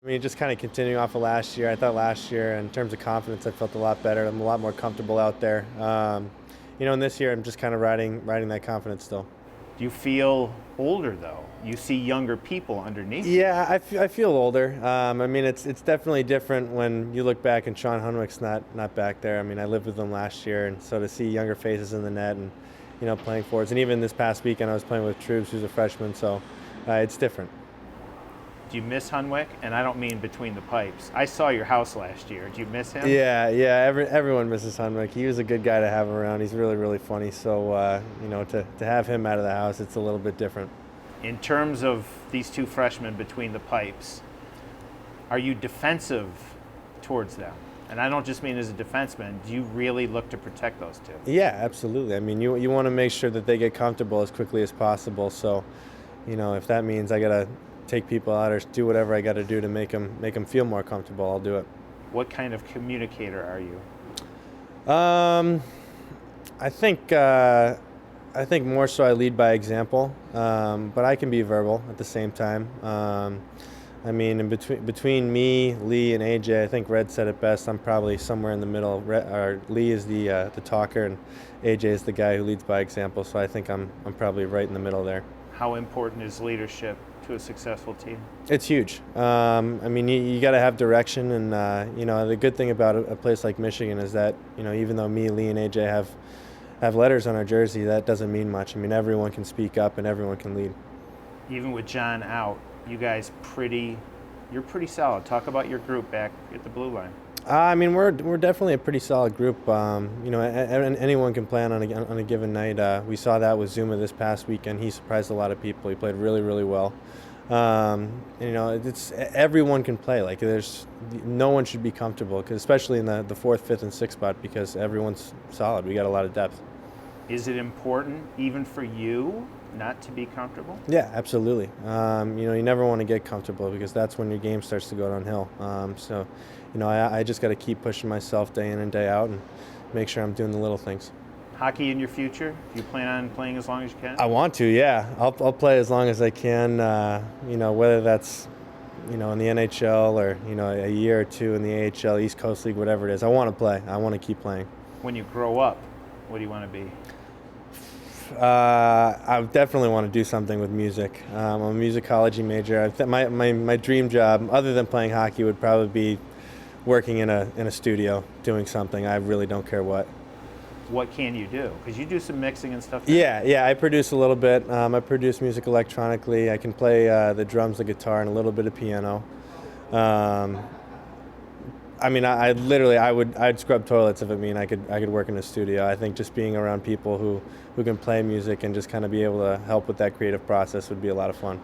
I mean, just kind of continuing off of last year. I thought last year, in terms of confidence, I felt a lot better. I'm a lot more comfortable out there. And this year, I'm just kind of riding that confidence still. Do you feel older though? You see younger people underneath you. Yeah, I feel older. I mean, it's definitely different when you look back and Sean Hunwick's not back there. I mean, I lived with him last year, and so to see younger faces in the net and playing forwards, and even this past weekend I was playing with Troops, who's a freshman, so it's different. Do you miss Hunwick? And I don't mean between the pipes. I saw your house last year. Do you miss him? Yeah. Everyone misses Hunwick. He was a good guy to have around. He's really, really funny. So to have him out of the house, it's a little bit different. In terms of these two freshmen between the pipes, are you defensive towards them? And I don't just mean as a defenseman. Do you really look to protect those two? Yeah, absolutely. I mean, you want to make sure that they get comfortable as quickly as possible. So, if that means I gotta take people out or do whatever I got to do to make them feel more comfortable, I'll do it. What kind of communicator are you? I think more so I lead by example, but I can be verbal at the same time. I mean, between me, Lee, and AJ, I think Red said it best. I'm probably somewhere in the middle. Lee is the talker, and AJ is the guy who leads by example. So I think I'm probably right in the middle there. How important is leadership to a successful team? It's huge. I mean, you got to have direction, and the good thing about a place like Michigan is that even though me, Lee, and AJ have letters on our jersey, that doesn't mean much. I mean, everyone can speak up and everyone can lead. Even with John out, you guys you're pretty solid. Talk about your group back at the blue line. I mean, we're definitely a pretty solid group. Anyone can play on a given night. We saw that with Zuma this past weekend. He surprised a lot of people. He played really, really well. It's everyone can play. Like no one should be comfortable, especially in the fourth, fifth, and sixth spot, because everyone's solid. We got a lot of depth. Is it important, even for you, not to be comfortable? Yeah, absolutely. You never want to get comfortable, because that's when your game starts to go downhill. I just got to keep pushing myself day in and day out and make sure I'm doing the little things. Hockey in your future? Do you plan on playing as long as you can? I want to, yeah. I'll play as long as I can, whether that's, in the NHL or, a year or two in the AHL, East Coast League, whatever it is. I want to play. I want to keep playing. When you grow up, what do you want to be? I definitely want to do something with music. I'm a musicology major. My dream job, other than playing hockey, would probably be working in a studio doing something. I really don't care what. What can you do? Because you do some mixing and stuff. Yeah, I produce a little bit. I produce music electronically. I can play the drums, the guitar, and a little bit of piano. I'd scrub toilets if it mean I could work in a studio. I think just being around people who can play music and just kind of be able to help with that creative process would be a lot of fun.